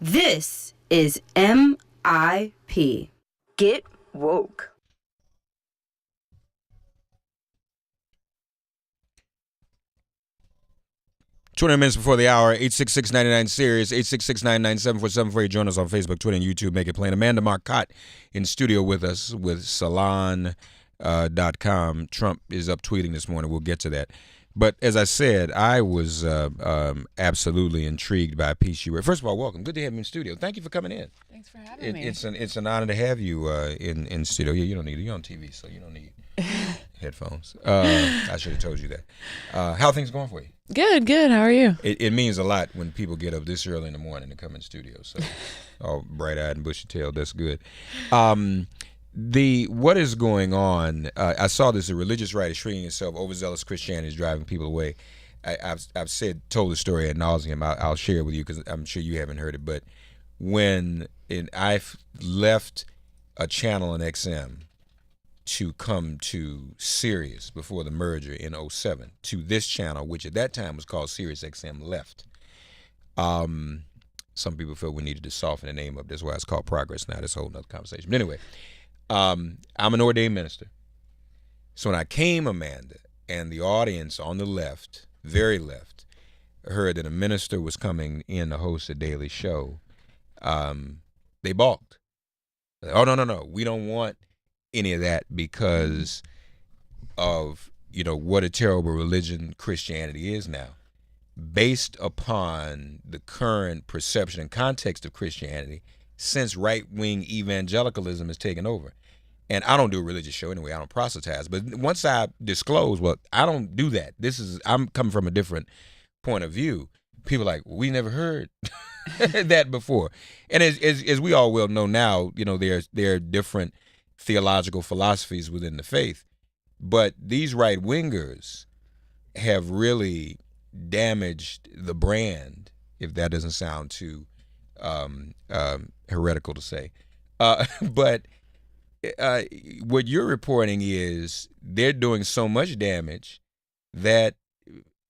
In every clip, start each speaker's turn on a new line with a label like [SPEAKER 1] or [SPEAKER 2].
[SPEAKER 1] This is MIP. Get woke.
[SPEAKER 2] 20 minutes before the hour, 866-99-SIRIUS, 866-997-4748. Join us on Facebook, Twitter, and YouTube. Make it plain. Amanda Marcotte in studio with us with Salon.com. Trump is up tweeting this morning. We'll get to that. But as I said, I was absolutely intrigued by a piece you read. First of all, welcome. Good to have you in studio. Thank you for coming in.
[SPEAKER 3] Thanks for having me.
[SPEAKER 2] It's an honor to have you in studio. Yeah, you don't need it. You're on TV, so you don't need headphones. I should have told you that. How are things going for you?
[SPEAKER 3] Good. How are you?
[SPEAKER 2] It means a lot when people get up this early in the morning to come in studio. So, all bright-eyed and bushy-tailed, that's good. What is going on? I saw this: a religious right is shrinking itself. Overzealous Christianity is driving people away. I've told the story ad nauseum. I'll share it with you because I'm sure you haven't heard it. But I've left a channel in XM to come to Sirius before the merger in 2007 to this channel, which at that time was called Sirius XM Left. Some people felt we needed to soften the name up. That's why it's called Progress now. That's a whole nother conversation. But anyway, I'm an ordained minister. So when I came, Amanda, and the audience on the left, very left, heard that a minister was coming in to host a daily show, they balked. Oh, no. We don't want any of that because of, what a terrible religion Christianity is now. Based upon the current perception and context of Christianity, since right-wing evangelicalism has taken over. And I don't do a religious show anyway. I don't proselytize. But once I disclose, well, I don't do that. I'm coming from a different point of view. People are like, we never heard that before. And as we all well know now, there are different theological philosophies within the faith. But these right-wingers have really damaged the brand, if that doesn't sound too heretical to say. But what you're reporting is they're doing so much damage that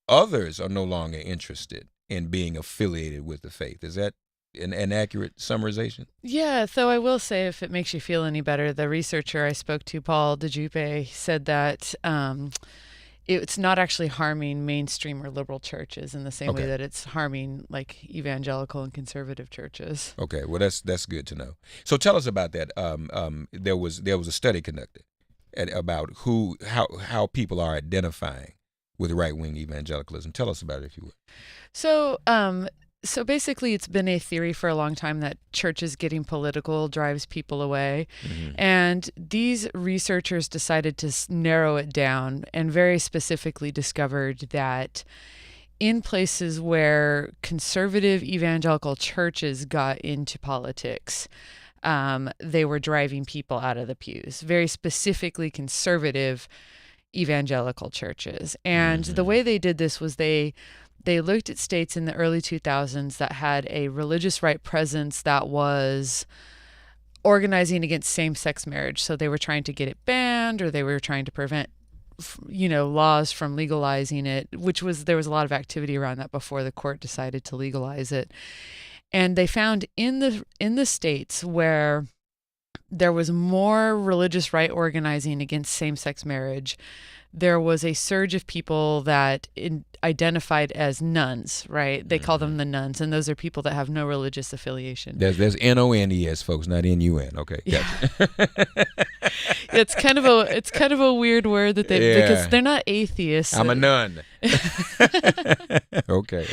[SPEAKER 2] others are no longer interested in being affiliated with the faith. Is that an accurate summarization?
[SPEAKER 3] Yeah, so I will say, if it makes you feel any better, the researcher I spoke to, Paul DeJupe, said that it's not actually harming mainstream or liberal churches in the same way that it's harming like evangelical and conservative churches. Okay,
[SPEAKER 2] well that's good to know. So tell us about that. There was a study conducted about how people are identifying with right-wing evangelicalism. Tell us about it, if you would.
[SPEAKER 3] So basically, it's been a theory for a long time that churches getting political drives people away. Mm-hmm. And these researchers decided to narrow it down and very specifically discovered that in places where conservative evangelical churches got into politics, they were driving people out of the pews, very specifically conservative evangelical churches. And the way they did this was they looked at states in the early 2000s that had a religious right presence that was organizing against same-sex marriage. So they were trying to get it banned, or they were trying to prevent, laws from legalizing it, there was a lot of activity around that before the court decided to legalize it. And they found in the states where there was more religious right organizing against same-sex marriage, there was a surge of people that identified as nuns, right? They call them the nuns, and those are people that have no religious affiliation.
[SPEAKER 2] There's N-O-N-E-S, folks, not N-U-N. Okay, gotcha.
[SPEAKER 3] Yeah. It's kind of a weird word that because they're not atheists.
[SPEAKER 2] I'm a nun. Okay.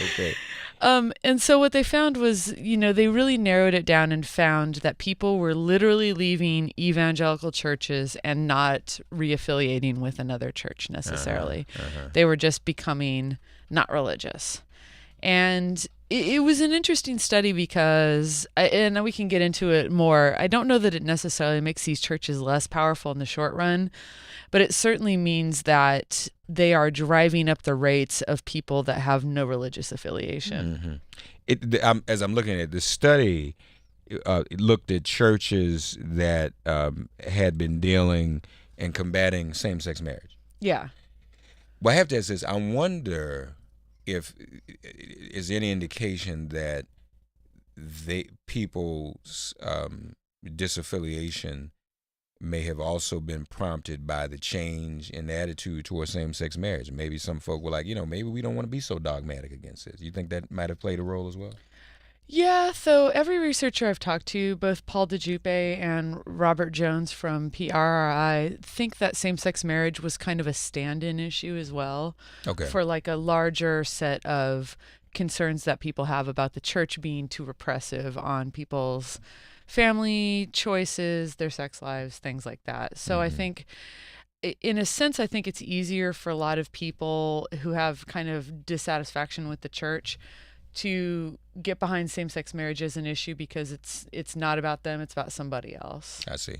[SPEAKER 3] And so what they found was, they really narrowed it down and found that people were literally leaving evangelical churches and not reaffiliating with another church necessarily. They were just becoming not religious. And it was an interesting study because, and we can get into it more, I don't know that it necessarily makes these churches less powerful in the short run, but it certainly means that they are driving up the rates of people that have no religious affiliation.
[SPEAKER 2] As I'm looking at the study, it looked at churches that had been dealing and combating same-sex marriage.
[SPEAKER 3] Yeah.
[SPEAKER 2] Well, I have to ask this. I wonder if is any indication that people's disaffiliation may have also been prompted by the change in attitude towards same-sex marriage. Maybe some folk were like, maybe we don't want to be so dogmatic against it. You think that might have played a role as well?
[SPEAKER 3] Yeah, so every researcher I've talked to, both Paul DeJupe and Robert Jones from PRRI, think that same-sex marriage was kind of a stand-in issue as well.
[SPEAKER 2] Okay.
[SPEAKER 3] For like a larger set of concerns that people have about the church being too repressive on people's family choices, their sex lives, things like that. So I think, in a sense, I think it's easier for a lot of people who have kind of dissatisfaction with the church to get behind same-sex marriage as an issue because it's not about them, it's about somebody else.
[SPEAKER 2] I see.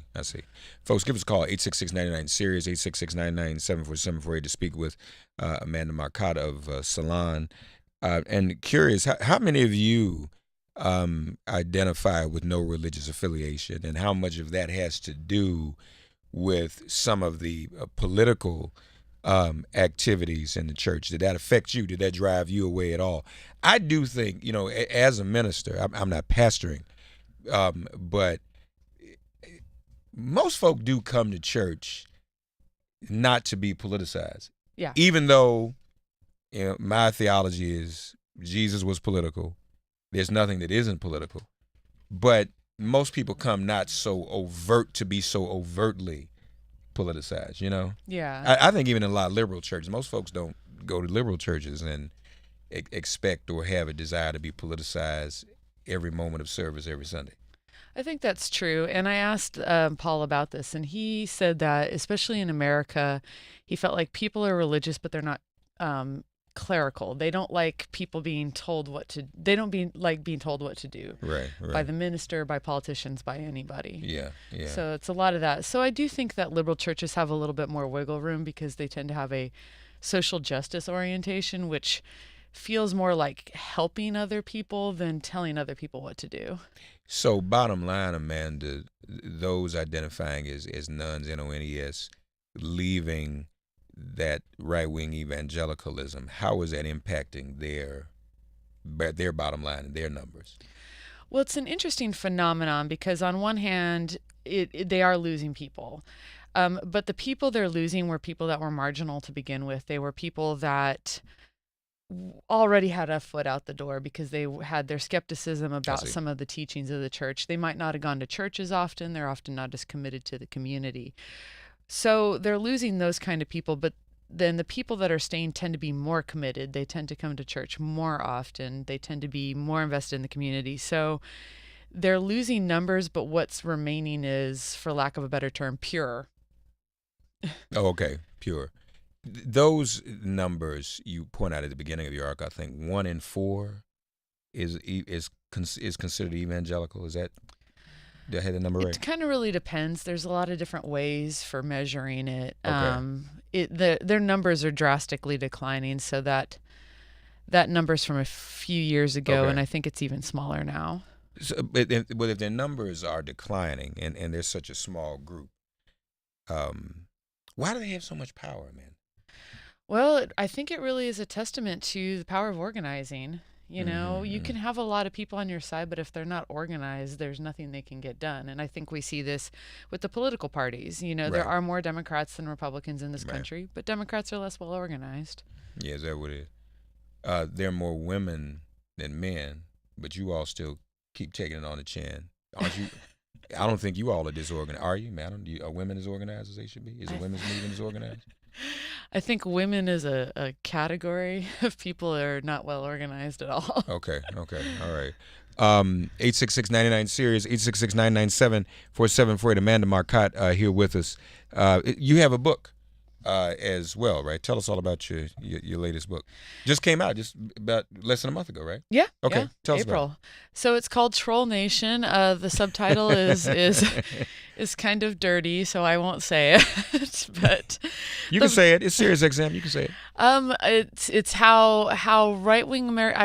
[SPEAKER 2] Folks, give us a call, 866-99-SIRIUS, 866-997-4748 to speak with Amanda Marcotte of Salon. And curious, how many of you identify with no religious affiliation, and how much of that has to do with some of the political activities in the church? Did that affect you? Did that drive you away at all? I do think, as a minister, I'm not pastoring, but most folk do come to church not to be politicized.
[SPEAKER 3] Yeah.
[SPEAKER 2] Even though, my theology is Jesus was political. There's nothing that isn't political. But most people come not so overt to be so overtly politicized,
[SPEAKER 3] Yeah.
[SPEAKER 2] I think even in a lot of liberal churches, most folks don't go to liberal churches and expect or have a desire to be politicized every moment of service every Sunday.
[SPEAKER 3] I think that's true. And I asked Paul about this, and he said that, especially in America, he felt like people are religious, but they're not clerical. They don't like people being told what to. They don't like being told what to do.
[SPEAKER 2] Right.
[SPEAKER 3] By the minister, by politicians, by anybody.
[SPEAKER 2] Yeah.
[SPEAKER 3] So it's a lot of that. So I do think that liberal churches have a little bit more wiggle room because they tend to have a social justice orientation, which feels more like helping other people than telling other people what to do.
[SPEAKER 2] So bottom line, Amanda, those identifying as nuns, NONES, leaving that right-wing evangelicalism, how is that impacting their bottom line and their numbers?
[SPEAKER 3] Well, it's an interesting phenomenon because on one hand, they are losing people. But the people they're losing were people that were marginal to begin with. They were people that already had a foot out the door because they had their skepticism about some of the teachings of the church. They might not have gone to church as often. They're often not as committed to the community. So they're losing those kind of people, but then the people that are staying tend to be more committed. They tend to come to church more often. They tend to be more invested in the community. So they're losing numbers, but what's remaining is, for lack of a better term, pure.
[SPEAKER 2] Oh, okay, pure. Those numbers you point out at the beginning of your article, I think 1 in 4 is considered evangelical. Is that? Did I have the number right?
[SPEAKER 3] It kind of really depends. There's a lot of different ways for measuring it.
[SPEAKER 2] Okay.
[SPEAKER 3] Their numbers are drastically declining, so that number's from a few years ago,
[SPEAKER 2] Okay.
[SPEAKER 3] and I think it's even smaller now.
[SPEAKER 2] So, but if their numbers are declining and there's such a small group, why do they have so much power, man?
[SPEAKER 3] Well, I think it really is a testament to the power of organizing. You know, you can have a lot of people on your side, but if they're not organized, there's nothing they can get done. And I think we see this with the political parties. You know, there
[SPEAKER 2] Right.
[SPEAKER 3] are more Democrats than Republicans in this
[SPEAKER 2] Right.
[SPEAKER 3] country, but Democrats are less well organized.
[SPEAKER 2] Yeah, is that what it is? There are more women than men, but you all still keep taking it on the chin. Aren't you? I don't think you all are disorganized. Are you, man? Are women as organized as they should be? Is the women's movement as organized?
[SPEAKER 3] I think women is a category of people that are not well organized at all.
[SPEAKER 2] Okay, all right. 866-99-SIRIUS, 866-997-4748. Amanda Marcotte here with us. You have a book as well, right? Tell us all about your latest book. Just came out just about less than a month ago, right?
[SPEAKER 3] Yeah.
[SPEAKER 2] Okay,
[SPEAKER 3] yeah,
[SPEAKER 2] tell us about
[SPEAKER 3] April. So it's called Troll Nation. The subtitle is kind of dirty, so I won't say it. But
[SPEAKER 2] you can say it. It's Sirius XM. You can say it.
[SPEAKER 3] It's how right wing America.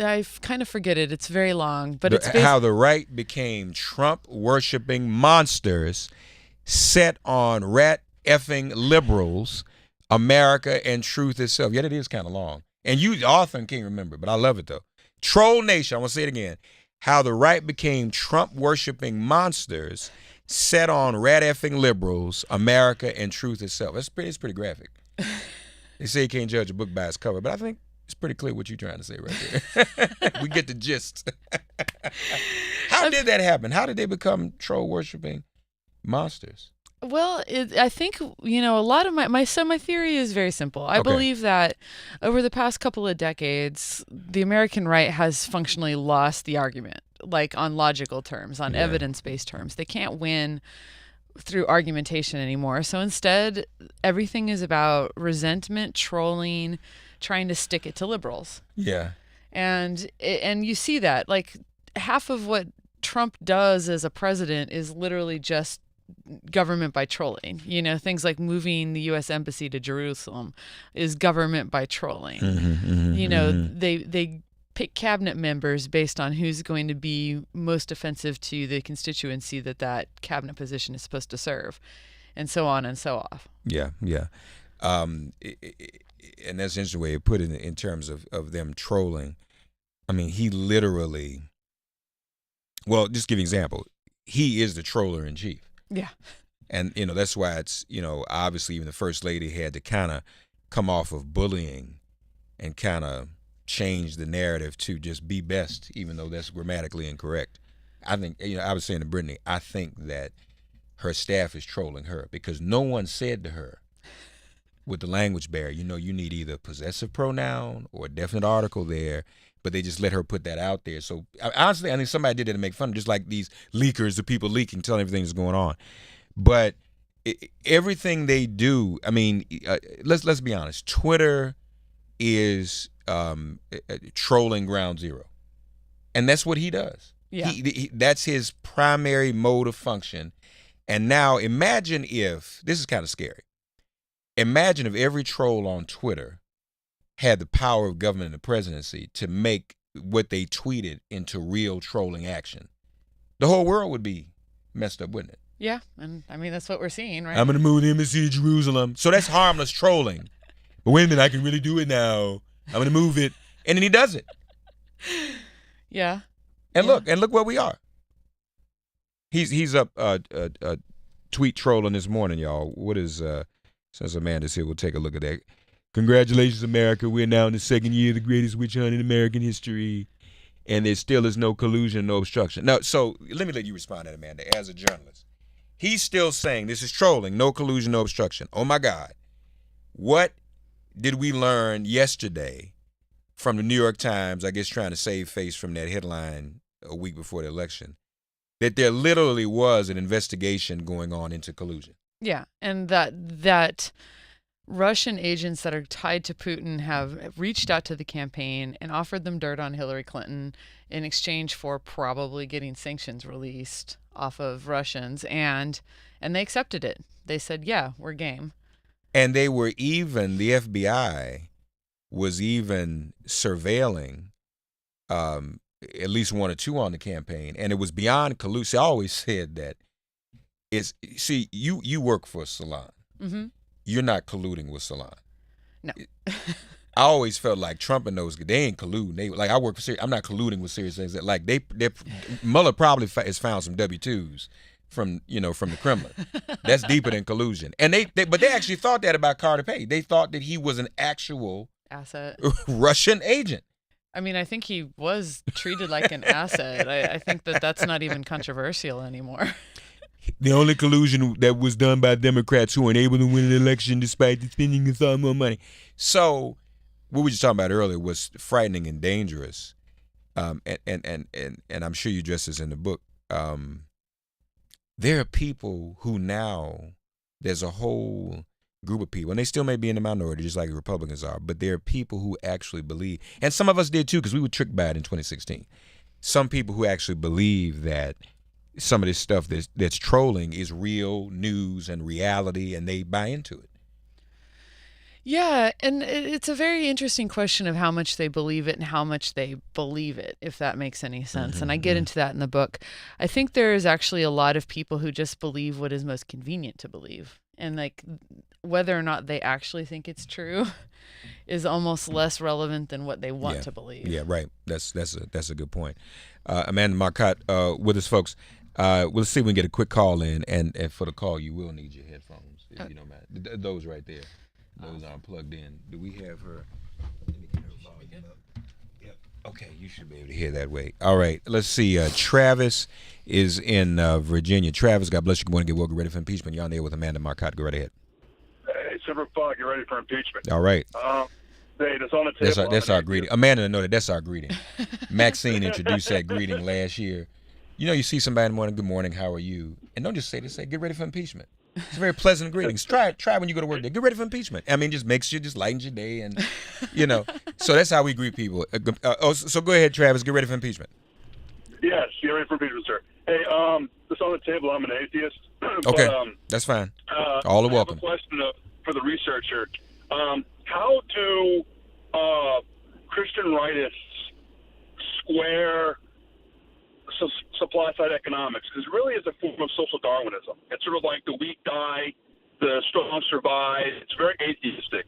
[SPEAKER 3] I kind of forget it. It's very long, but it's
[SPEAKER 2] how the right became Trump worshiping monsters set on rat effing liberals, America, and truth itself. Yet it is kind of long. And you often can't remember, but I love it though. Troll Nation, I want to say it again. how the right became Trump-worshiping monsters set on rat-effing liberals, America, and truth itself. It's pretty graphic. They say you can't judge a book by its cover, but I think it's pretty clear what you're trying to say right there. We get the gist. How did that happen? How did they become troll-worshiping monsters?
[SPEAKER 3] Well, I think, a lot of my theory is very simple. I believe that over the past couple of decades, the American right has functionally lost the argument, like on logical terms, on evidence-based terms. They can't win through argumentation anymore. So instead, everything is about resentment, trolling, trying to stick it to liberals. Yeah. And you see that, like, half of what Trump does as a president is literally just government by trolling. Things like moving the U.S. embassy to Jerusalem is government by trolling. They pick cabinet members based on who's going to be most offensive to the constituency that cabinet position is supposed to serve, and so on and so off. Yeah.
[SPEAKER 2] And that's an interesting way to put it in terms of them trolling. I mean, he literally, well, just give you an example. He is the troller in chief.
[SPEAKER 3] Yeah.
[SPEAKER 2] And, that's why it's, obviously even the first lady had to kind of come off of bullying and kind of change the narrative to just be best, even though that's grammatically incorrect. I think, I was saying to Brittany, I think that her staff is trolling her because no one said to her with the language barrier, you need either a possessive pronoun or a definite article there, but they just let her put that out there. So honestly, I think somebody did it to make fun of, just like these leakers, the people leaking, telling everything that's going on. But everything they do, I mean, let's be honest. Twitter is trolling ground zero, and that's what he does.
[SPEAKER 3] Yeah,
[SPEAKER 2] that's his primary mode of function. And now imagine if, this is kind of scary. Imagine if every troll on Twitter had the power of government and the presidency to make what they tweeted into real trolling action. The whole world would be messed up, wouldn't it?
[SPEAKER 3] Yeah, and I mean, that's what we're seeing, right?
[SPEAKER 2] I'm going to move the embassy to Jerusalem. So that's harmless trolling. But wait a minute, I can really do it now. I'm going to move it. And then he does it.
[SPEAKER 3] Yeah.
[SPEAKER 2] And look where we are. He's up tweet trolling this morning, y'all. What is, since Amanda's here, we'll take a look at that. Congratulations, America. We're now in the second year of the greatest witch hunt in American history. And there still is no collusion, no obstruction. Now, so let me let you respond to that, Amanda, as a journalist. He's still saying this is trolling, no collusion, no obstruction. Oh, my God. What did we learn yesterday from the New York Times, I guess trying to save face from that headline a week before the election, that there literally was an investigation going on into collusion?
[SPEAKER 3] Yeah, and that Russian agents that are tied to Putin have reached out to the campaign and offered them dirt on Hillary Clinton in exchange for probably getting sanctions released off of Russians, and they accepted it. They said, yeah, we're game.
[SPEAKER 2] And they were even, the FBI was even surveilling at least one or two on the campaign, and it was beyond collusion. I always said that you work for Salon.
[SPEAKER 3] Mm-hmm.
[SPEAKER 2] You're not colluding with Salon.
[SPEAKER 3] No.
[SPEAKER 2] I always felt like Trump and those, they ain't colluding. They, like, I work for, I'm not colluding with serious things. Like, Mueller probably has found some W-2s from the Kremlin. That's deeper than collusion. And but they actually thought that about Carter Page. They thought that he was an actual
[SPEAKER 3] asset
[SPEAKER 2] Russian agent.
[SPEAKER 3] I mean, I think he was treated like an asset. I think that's not even controversial anymore.
[SPEAKER 2] The only collusion that was done by Democrats who weren't able to win an election despite spending a lot more money. So what we were just talking about earlier was frightening and dangerous. And I'm sure you address this in the book. There are people who now, there's a whole group of people, and they still may be in the minority, just like Republicans are, but there are people who actually believe, and some of us did too, because we were tricked by it in 2016. Some people who actually believe that some of this stuff that's trolling is real news and reality, and they buy into it.
[SPEAKER 3] Yeah, and it's a very interesting question of how much they believe it and how much they believe it, if that makes any sense. And I get into that in the book. I think there is actually a lot of people who just believe what is most convenient to believe. And like whether or not they actually think it's true is almost less relevant than what they want to believe.
[SPEAKER 2] Yeah, right. That's a good point. Amanda Marcotte with us, folks. We'll see if we can get a quick call in, and for the call, you will need your headphones. If you don't mind. Those right there, those aren't plugged in. Do we have her? Okay, you should be able to hear that way. All right, let's see. Travis is in Virginia. Travis, God bless you. Good morning. Get woke. Get ready for impeachment. You're on there with Amanda Marcotte. Go right ahead.
[SPEAKER 4] Hey, Silver Fog, get ready for impeachment.
[SPEAKER 2] All right.
[SPEAKER 4] Hey, that's on the table.
[SPEAKER 2] That's our greeting. Amanda, know that's our greeting. Maxine introduced that greeting last year. You know, you see somebody in the morning, good morning, how are you? And don't just say this, say, get ready for impeachment. It's a very pleasant greeting. Try when you go to work there. Get ready for impeachment. I mean, just lightens your day, and So that's how we greet people. So go ahead, Travis. Get ready for impeachment.
[SPEAKER 4] Yes, get ready for impeachment, sir. Hey, it's on the table. I'm an atheist.
[SPEAKER 2] Okay, that's fine. All are welcome.
[SPEAKER 4] I have a question for the researcher. How do Christian rightists square supply side economics? Because really it's a form of social Darwinism. It's sort of like the weak die, the strong survive. It's very atheistic.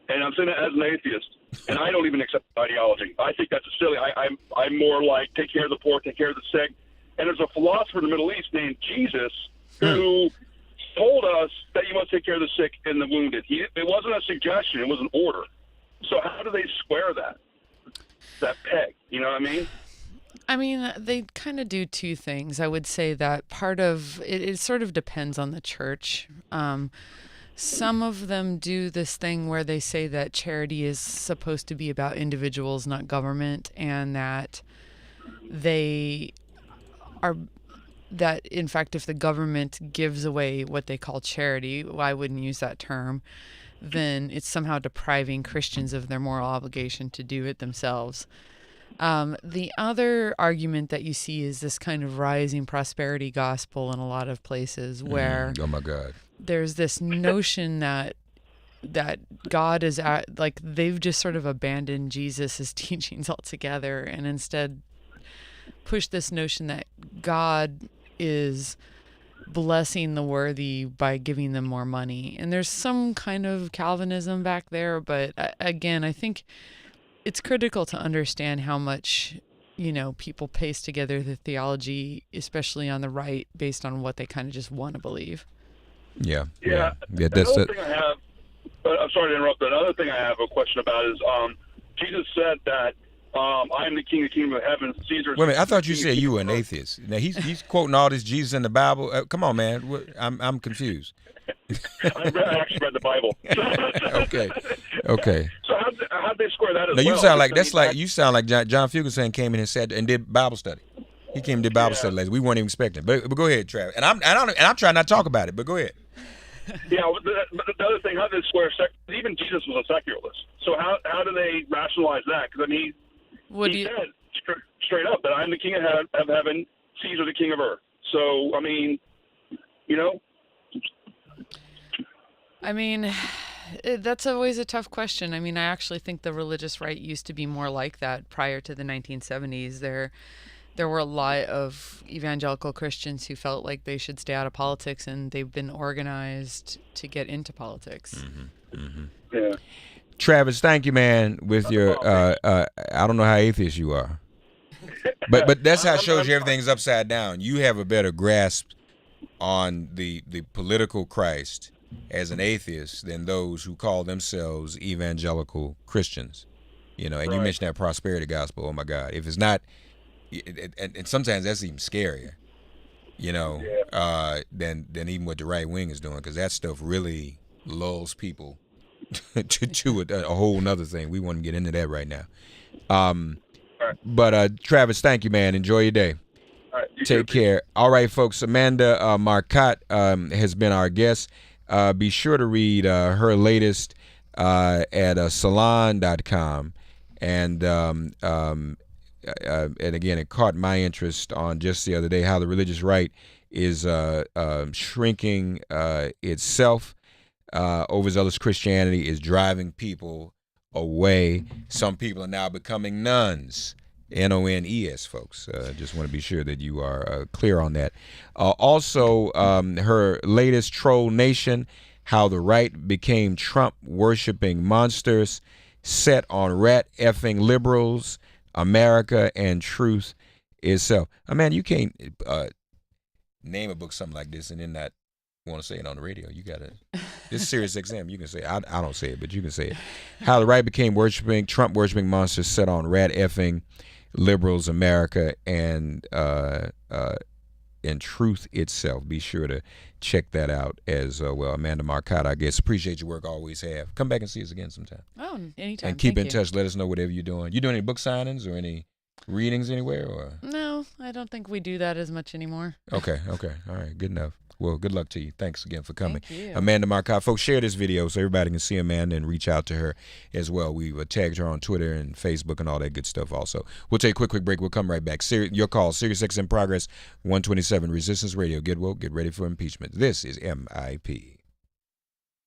[SPEAKER 4] And I'm saying that as an atheist. And I don't even accept ideology. I think that's silly. I'm more like take care of the poor, take care of the sick. And there's a philosopher in the Middle East named Jesus who told us that you must take care of the sick and the wounded. It wasn't a suggestion. It was an order. So how do they square that peg? You know what I mean?
[SPEAKER 3] I mean, they kind of do two things. I would say that part of it sort of depends on the church. Some of them do this thing where they say that charity is supposed to be about individuals, not government, and that in fact, if the government gives away what they call charity, well, I wouldn't use that term, then it's somehow depriving Christians of their moral obligation to do it themselves. The other argument that you see is this kind of rising prosperity gospel in a lot of places where
[SPEAKER 2] oh my God,
[SPEAKER 3] there's this notion that God is they've just sort of abandoned Jesus' teachings altogether and instead push this notion that God is blessing the worthy by giving them more money. And there's some kind of Calvinism back there, but again, I think it's critical to understand how much, people paste together the theology, especially on the right, based on what they kind of just want to believe.
[SPEAKER 4] Yeah. That's it. Thing I have, I'm sorry to interrupt, but another thing I have a question about is Jesus said that I am the king of the kingdom of heaven. Caesar.
[SPEAKER 2] Wait a minute, I thought you said you were an atheist. Now he's quoting all this Jesus in the Bible. Come on, man, I'm confused.
[SPEAKER 4] I actually read the Bible.
[SPEAKER 2] Okay.
[SPEAKER 4] So how'd they square that as
[SPEAKER 2] now,
[SPEAKER 4] well?
[SPEAKER 2] you sound like you sound like John Fugleson came in and said and did Bible study. He came and did Bible study last. We weren't even expecting. But go ahead, Travis. And I'm trying not to talk about it. But go ahead.
[SPEAKER 4] Yeah, but the other thing, how do they square? Even Jesus was a secularist. So how do they rationalize that? Because he said straight up that I'm the king of heaven, Caesar the king of earth. So I mean,
[SPEAKER 3] that's always a tough question. I mean, I actually think the religious right used to be more like that prior to the 1970s. There were a lot of evangelical Christians who felt like they should stay out of politics, and they've been organized to get into politics.
[SPEAKER 2] Mm-hmm. Mm-hmm.
[SPEAKER 4] Yeah.
[SPEAKER 2] Travis, thank you, man. With your, I don't know how atheist you are, but that's how it shows you everything's upside down. You have a better grasp on the political Christ as an atheist than those who call themselves evangelical Christians. And you mentioned that prosperity gospel. Oh my God, if it's not. And sometimes that's even scarier, than even what the right wing is doing, because that stuff really lulls people to a whole nother thing. We won't get into that right now. But Travis, thank you, man. Enjoy your day.
[SPEAKER 4] All right,
[SPEAKER 2] Take care. All right, folks. Amanda Marcotte has been our guest. Be sure to read her latest at salon.com. And again, it caught my interest on just the other day how the religious right is shrinking itself. Overzealous Christianity is driving people away. Some people are now becoming nuns. N-O-N-E-S, folks. Just want to be sure that you are clear on that. Also, her latest Troll Nation, how the right became Trump-worshiping monsters set on rat-effing liberals, America and truth itself. Man, you can't name a book something like this and then not want to say it on the radio. You gotta. This is Sirius XM. You can say it. I don't say it, but you can say it. How the right became Trump worshiping monsters set on rat effing liberals America and truth itself. Be sure to check that out as well. Amanda Marcotte, I guess. Appreciate your work. Always have. Come back and see us again sometime.
[SPEAKER 3] Oh, anytime.
[SPEAKER 2] And keep
[SPEAKER 3] Thank
[SPEAKER 2] in
[SPEAKER 3] you.
[SPEAKER 2] touch. Let us know whatever you're doing. You doing any book signings or any readings anywhere? Or
[SPEAKER 3] No, I don't think we do that as much anymore.
[SPEAKER 2] Okay. All right. Good enough. Well, good luck to you. Thanks again for coming.
[SPEAKER 3] Thank you.
[SPEAKER 2] Amanda Marcotte. Folks, share this video so everybody can see Amanda and reach out to her as well. We've tagged her on Twitter and Facebook and all that good stuff also. We'll take a quick break. We'll come right back. Your call, Sirius XM Progress 127 Resistance Radio. Get woke. Get ready for impeachment. This is MIP.